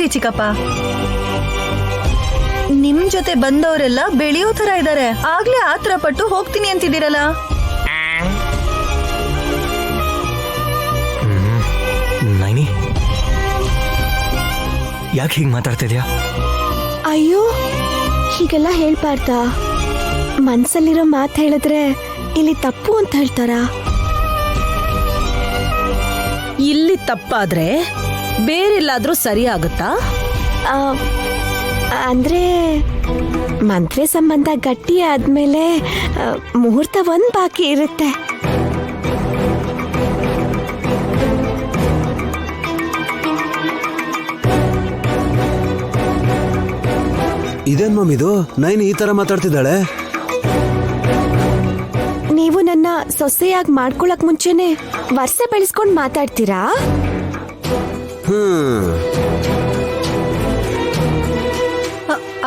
ನೋಡಿ ಚಿಕ್ಕಪ್ಪ, ನಿಮ್ ಜೊತೆ ಬಂದವರೆಲ್ಲ ಬೆಳೆಯೋ ತರ ಇದ್ದಾರೆ. ಆಗ್ಲೇ ಆತರ ಪಟ್ಟು ಹೋಗ್ತೀನಿ ಅಂತಿದ್ದೀರಲ್ಲ. ನೈನಿ, ಯಾಕೆ ಹೀಗೆ ಮಾತಾಡ್ತಿದ್ಯಾ? ಅಯ್ಯೋ, ಹೀಗೆಲ್ಲ ಹೇಳ್ಬಾರ್ದಾ? ಮನ್ಸಲ್ಲಿರೋ ಮಾತು ಹೇಳಿದ್ರೆ ಇಲ್ಲಿ ತಪ್ಪು ಅಂತ ಹೇಳ್ತಾರ. ಇಲ್ಲಿ ತಪ್ಪಾದ್ರೆ ಬೇರೆಲ್ಲಾದ್ರೂ ಸರಿ ಆಗುತ್ತಾ? ಅಂದ್ರೆ ಮದ್ವೆ ಸಂಬಂಧ ಗಟ್ಟಿ ಆದ್ಮೇಲೆ ಮುಹೂರ್ತ ಒಂದ್ ಬಾಕಿ ಇರುತ್ತೆ. ಇದೇನ್ ಮಮ್ ಇದು? ನೈನಿ ಈ ತರ ಮಾತಾಡ್ತಿದ್ದಾಳೆ. ನೀವು ನನ್ನ ಸೊಸೆಯಾಗಿ ಮಾಡ್ಕೊಳಕ್ ಮುಂಚೆನೆ ವರ್ಷ ಬೆಳೆಸ್ಕೊಂಡ್ ಮಾತಾಡ್ತೀರಾ?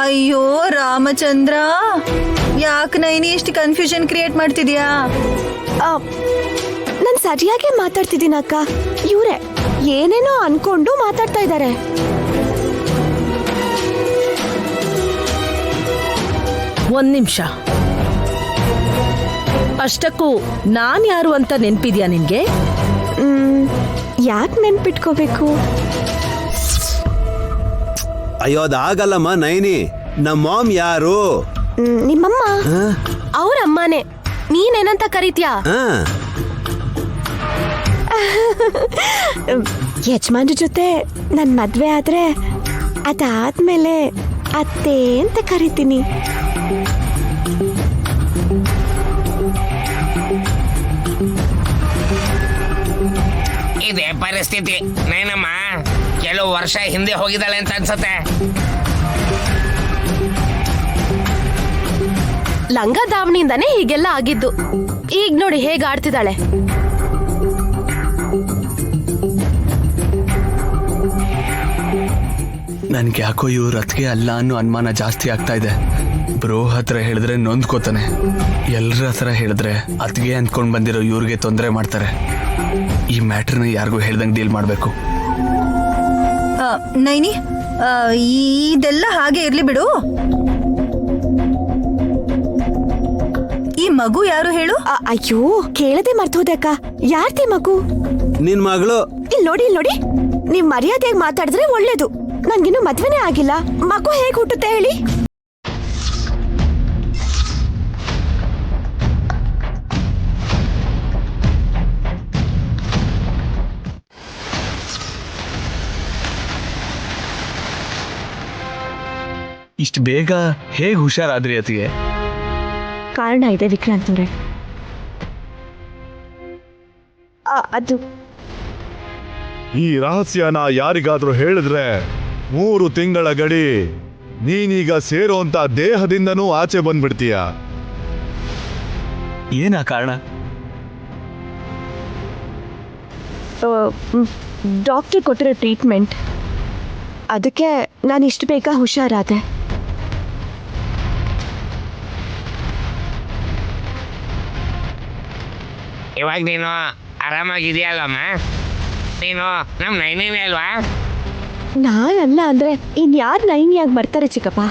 ಅಯ್ಯೋ ರಾಮಚಂದ್ರ, ಯಾಕೆ ನೈನಿ ಇಷ್ಟು ಕನ್ಫ್ಯೂಷನ್ ಕ್ರಿಯೇಟ್ ಮಾಡ್ತಿದ್ಯಾ? ನಾನ್ ಸರಿಯಾಗಿ ಮಾತಾಡ್ತಿದ್ದೀನಿ ಅಕ್ಕ. ಇವ್ರೆ ಏನೇನೋ ಅನ್ಕೊಂಡು ಮಾತಾಡ್ತಾ ಇದ್ದಾರೆ. ಒಂದ್ ನಿಮಿಷ, ಅಷ್ಟಕ್ಕೂ ನಾನ್ ಯಾರು ಅಂತ ನೆನ್ಪಿದ್ಯಾ ನಿನ್ಗೆ? ಯಾಕೆ ನೆನ್ಪಿಟ್ಕೋಬೇಕು? ಅಯ್ಯೋ ಅದಾಗಲ್ಲಮ್ಮ ನೈನಿ. ನಮ್ಮ ಮಾಮ್ ಯಾರು? ನಿಮ್ಮಮ್ಮ. ಅವ್ರ ಅಮ್ಮನೇ. ನೀನೇನಂತ ಕರೀತ್ಯಾ? ಯಜಮಾನ್ರ ಜೊತೆ ನನ್ ಮದ್ವೆ ಆದ್ರೆ ಅದಾದ್ಮೇಲೆ ಅತ್ತೆ ಅಂತ ಕರಿತೀನಿ. ಇದೇ ಪರಿಸ್ಥಿತಿ ನೈನಮ್ಮ ಕೆಲವು ವರ್ಷ ಹಿಂದೆ ಹೋಗಿದ್ದಾಳೆ ಅಂತ ಅನ್ಸತ್ತೆ. ಲಂಗ ದಾವಣಿಯಿಂದಾನೇ ಹೀಗೆಲ್ಲ ಆಗಿದ್ದು. ಈಗ ನೋಡಿ ಹೇಗೆ ಆಡ್ತಿದ್ದಾಳೆ. ನನ್ಗೆ ಯಾಕೋ ಇವ್ರ ಅತ್ಗೆ ಅಲ್ಲ ಅನ್ನೋ ಅನುಮಾನ ಜಾಸ್ತಿ ಆಗ್ತಾ ಇದೆ. ಬ್ರೋ ಹತ್ರ ಹೇಳಿದ್ರೆ ನೊಂದ್ಕೋತಾನೆ, ಎಲ್ರ ಹತ್ರ ಹೇಳಿದ್ರೆ ಅತ್ಗೆ ಅಂದ್ಕೊಂಡ್ ಬಂದಿರೋ ಇವ್ರಿಗೆ ತೊಂದರೆ ಮಾಡ್ತಾರೆ. ಈ ಮ್ಯಾಟ್ರನ್ನ ಯಾರಿಗೂ ಹೇಳ್ದಂಗೆ ಡೀಲ್ ಮಾಡ್ಬೇಕು. ನೈನಿ, ಇದೆಲ್ಲ ಹಾಗೆ ಇರ್ಲಿ ಬಿಡು. ಈ ಮಗು ಯಾರು ಹೇಳು? ಅಯ್ಯೋ, ಕೇಳದೆ ಮರ್ತೋದಕ್ಕ. ಯಾರ್ತಿ ಮಗು? ನಿನ್ ಮಗಳು. ಇಲ್ಲಿ ನೋಡಿ, ಇಲ್ಲಿ ನೋಡಿ. ನೀವ್ ಮರ್ಯಾದೆಯಾಗಿ ಮಾತಾಡಿದ್ರೆ ಒಳ್ಳೇದು. ನನ್ಗಿನ್ನೂ ಮದ್ವೆನೇ ಆಗಿಲ್ಲ. ಮಗು ಹೇಗ್ ಹುಟ್ಟುತ್ತೆ ಹೇಳಿ? ಇಷ್ಟು ಬೇಗ ಹೇಗೆ ಹುಷಾರಾದ್ರಿ ಅತಿಗೆ? ಕಾರಣ ಇದೆ ವಿಕ್ರಾಂತ್ ಅವ್ರೆ. ಅದು ಈ ರಹಸ್ಯನ ಯಾರಿಗಾದ್ರೂ ಹೇಳಿದ್ರೆ 3 ತಿಂಗಳ ಗಡಿ ನೀನೀಗ ಸೇರೋಂತ ದೇಹದಿಂದನೂ ಆಚೆ ಬಂದ್ಬಿಡ್ತೀಯ. ಏನಾ ಕಾರಣ? ಡಾಕ್ಟರ್ ಕೊಟ್ಟಿರೋ ಟ್ರೀಟ್ಮೆಂಟ್. ಅದಕ್ಕೆ ನಾನು ಇಷ್ಟು ಬೇಗ ಹುಷಾರಾದೆ. ಇವಾಗ ನೀನು ಆರಾಮಾಗಿದೆಯಲ್ಲಮ್ಮ? ನೀನು ನಮ್ಮ ನೈನಿನೇ ಅಲ್ವಾ? ನಾನಲ್ಲ ಅಂದ್ರೆ ಇನ್ಯಾರು ನೈನಿಯಾಗಿ ಬರ್ತಾರೆ ಚಿಕ್ಕಪ್ಪ?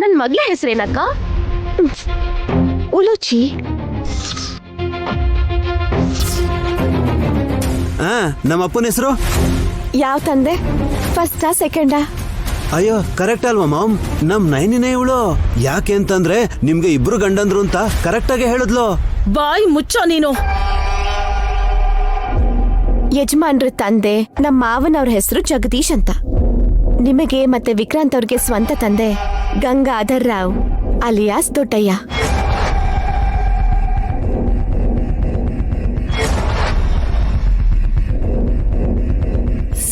ನನ್ನ ಮಗಳ ಹೆಸರೇನಕ್ಕ? ಉಲುಚಿ. ನಮ್ಮ ಅಪ್ಪನ ಹೆಸರು ಯಾವ ತಂದೆ? ಫಸ್ಟಾ ಸೆಕೆಂಡಾ? ಅಯ್ಯೋ ಕರೆಕ್ಟ್ ಅಲ್ವಾ ಮಾಮ್? ನಮ್ ನೈನಿನೇ ಇವಳು. ಯಾಕೆ ಅಂತಂದ್ರೆ ನಿಮ್ಗೆ ಇಬ್ರು ಗಂಡಂದ್ರು ಅಂತ ಕರೆಕ್ಟ್ ಆಗಿ ಹೇಳಿದ್ಲು. ಬಾಯಿ ಮುಚ್ಚೋ ನೀನು. ಯಜಮಾನ್ರ ತಂದೆ ನಮ್ಮ ಮಾವನವ್ರ ಹೆಸರು ಜಗದೀಶ್ ಅಂತ. ನಿಮಗೆ ಮತ್ತೆ ವಿಕ್ರಾಂತ್ ಅವ್ರಿಗೆ ಸ್ವಂತ ತಂದೆ ಗಂಗಾಧರ್ ರಾವ್ ಅಲಿಯಾಸ್ ದೊಡ್ಡಯ್ಯ.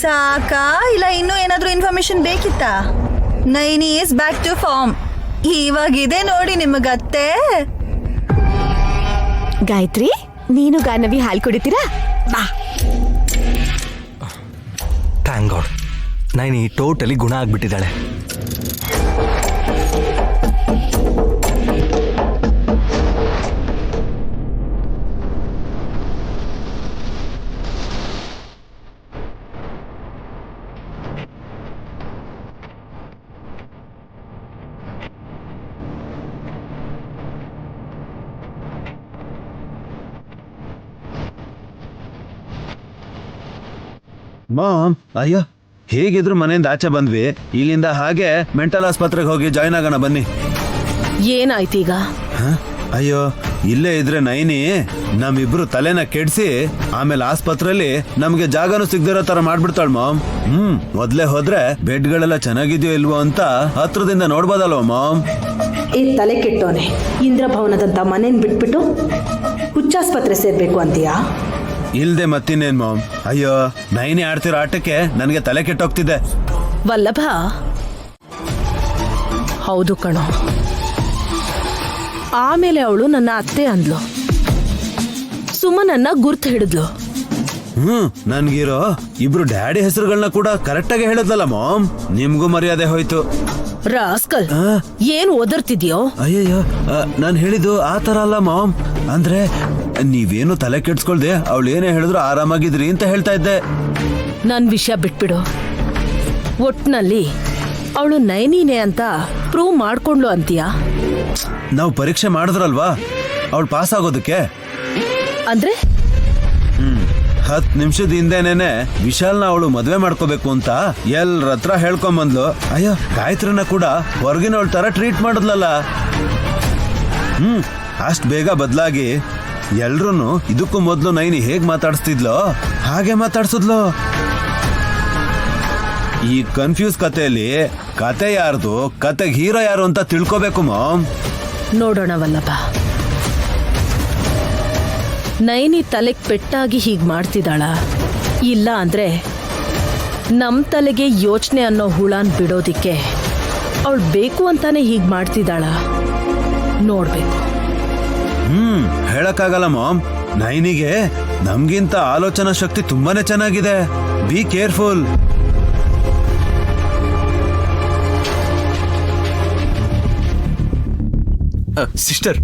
ಸಾಕಾ ಇಲ್ಲ ಇನ್ನೂ ಏನಾದ್ರೂ ಇನ್ಫಾರ್ಮೇಶನ್ ಬೇಕಿತ್ತಾ? Naini is back to form. ಇವಾಗಿದೆ ನೋಡಿ ನಿಮಗತ್ತೆ. ಗಾಯತ್ರಿ, ನೀನು ಗಾನವಿ ಹಾಲು ಕುಡಿತೀರಾ? ಬಾ. ಥ್ಯಾಂಕ್ ಗಾಡ್, ನೈನಿ ಟೋಟಲಿ ಗುಣ ಆಗ್ಬಿಟ್ಟಿದ್ದಾಳೆ. ಮಾಮ್ ಅಯ್ಯೋ ಹೇಗಿದ್ರು ಮನೆಯಿಂದ ಆಚೆ ಬಂದ್ವಿ, ಇಲ್ಲಿಂದ ಹಾಗೆ ಮೆಂಟಲ್ ಆಸ್ಪತ್ರೆಗೆ ಹೋಗಿ ಜಾಯ್ನ್ ಆಗೋಣ ಬನ್ನಿ. ಏನಾಯ್ತೀಗ? ಹ? ಅಯ್ಯೋ ಇಲ್ಲೇ ಇದ್ರೆ ನೈನಿ ನಮ್ಮಿಬ್ರು ತಲೆನ ಕೆಡ್ಸಿ ಆಮೇಲೆ ಆಸ್ಪತ್ರೆಯಲ್ಲಿ ನಮ್ಗೆ ಜಾಗನೂ ಸಿಗ್ದಿರೋ ತರ ಮಾಡ್ಬಿಡ್ತಾಳ ಮಾಮ್. ಮೊದ್ಲೇ ಹೋದ್ರೆ ಬೆಡ್ಗಳೆಲ್ಲ ಚೆನ್ನಾಗಿದ್ಯೋ ಇಲ್ವೋ ಅಂತ ಹತ್ರದಿಂದ ನೋಡ್ಬೋದಲ್ವ ಮಾಮ್. ಈ ತಲೆ ಕೆಟ್ಟೋನೆ ಇಂದ್ರಭವನದಂತ ಮನೇನ್ ಬಿಟ್ಬಿಟ್ಟು ಹುಚ್ಚಾಸ್ಪತ್ರೆ ಸೇರ್ಬೇಕು ಅಂತೀಯಾ? ಇಲ್ದೆ ಮತ್ತಿನ್ನೇನ್ ಮಾಮ್. ಅಯ್ಯೋ ನೈನಿ ಆಡ್ತಿರೋ ಆಟಕ್ಕೆ ನನಗೆ ತಲೆ ಕೆಟ್ಟೋಗ್ತಿದೆ. ವಲ್ಲಭ, ಹೌದು ಕಣೋ. ಆಮೇಲೆ ಅವಳು ನನ್ನ ಅತ್ತೆ ಅಂದ್ಲು, ಸುಮ್ಮನನ್ನ ಗುರ್ತು ಹಿಡಿದ್ಲು. ನನ್ಗಿರೋ ಇಬ್ರು ಡ್ಯಾಡಿ ಹೆಸರುಗಳನ್ನ ಕೂಡ ಕರೆಕ್ಟ್ ಆಗಿ ಹೇಳಿದ್ಲಲ್ಲ ಮಾಮ್. ನಿಮ್ಗೂ ಮರ್ಯಾದೆ ಹೋಯ್ತು. ರಾಸ್ಕಲ್, ಏನ್ ಓದರ್ತಿದ್ಯೋ? ಅಯ್ಯಯ್ಯೋ ನಾನು ಹೇಳಿದ್ದು ಆ ತರ ಅಲ್ಲ ಮಾಮ್. ಅಂದ್ರೆ ನೀವೇನು ತಲೆ ಕೆಡ್ಸ್ಕೊಳ್ದೆ ಅವಳು ಏನೇ ಹೇಳಿದ್ರು ಆರಾಮಾಗಿದ್ರಿ ಅಂತ ಹೇಳ್ತಾ ಇದ್ದೆ. ನನ್ ವಿಷಯ ಬಿಟ್ಬಿಡು. ಒಟ್ನಲ್ಲಿ ಅವಳು ನೈನಿನೇ ಅಂತ ಪ್ರೂವ್ ಮಾಡ್ಕೊಂಡ್ಲು ಅಂತೀಯಾ? ನಾವು ಪರೀಕ್ಷೆ ಮಾಡಿದ್ರಲ್ವಾ ಅವಳು ಪಾಸ್ ಆಗೋದಕ್ಕೆ. ಅಂದ್ರೆ 10 ನಿಮಿಷದ ಹಿಂದೆನೇನೆ ವಿಶಾಲ್ನ ಅವಳು ಮದ್ವೆ ಮಾಡ್ಕೋಬೇಕು ಅಂತ ಎಲ್ರ ಹತ್ರ ಹೇಳ್ಕೊಂಬಂದ್ಲು. ಅಯ್ಯೋ ಗಾಯತ್ರಿನ ಕೂಡ ಹೊರಗಿನವಳ ತರ ಟ್ರೀಟ್ ಮಾಡಿದ್ಲಲ್ಲ. ಅಷ್ಟ್ ಬೇಗ ಬದಲಾಗಿ ಎಲ್ರೂ ಇದಕ್ಕೂ ಮೊದ್ಲು ನೈನಿ ಹೇಗ್ ಮಾತಾಡಿಸ್ತಿದ್ಲೋ ಹಾಗೆ ಮಾತಾಡ್ಸಿದ್ಲು. ಈ ಕನ್ಫ್ಯೂಸ್ ಕಥೆಯಲ್ಲಿ ಕತೆ ಯಾರ್ದು, ಕತೆಗೆ ಹೀರೋ ಯಾರು ಅಂತ ತಿಳ್ಕೋಬೇಕು ಮಾಮ್. ನೋಡೋಣ ವಲ್ಲಭ, ನೈನಿ ತಲೆಗೆ ಪೆಟ್ಟಾಗಿ ಹೀಗ್ ಮಾಡ್ತಿದ್ದಾಳ, ಇಲ್ಲ ಅಂದ್ರೆ ನಮ್ ತಲೆಗೆ ಯೋಚನೆ ಅನ್ನೋ ಹುಳಾನ್ ಬಿಡೋದಿಕ್ಕೆ ಅವಳು ಬೇಕು ಅಂತಾನೆ ಹೀಗ್ ಮಾಡ್ತಿದ್ದಾಳ ನೋಡ್ಬೇಕು. ಹೇಳಕ್ಕಾಗಲ್ಲ ಮಾಮ್. ನೈನಿಗೆ ನಮ್ಗಿಂತ ಆಲೋಚನಾ ಶಕ್ತಿ ತುಂಬಾನೇ ಚೆನ್ನಾಗಿದೆ. Be careful. ಸಿಸ್ಟರ್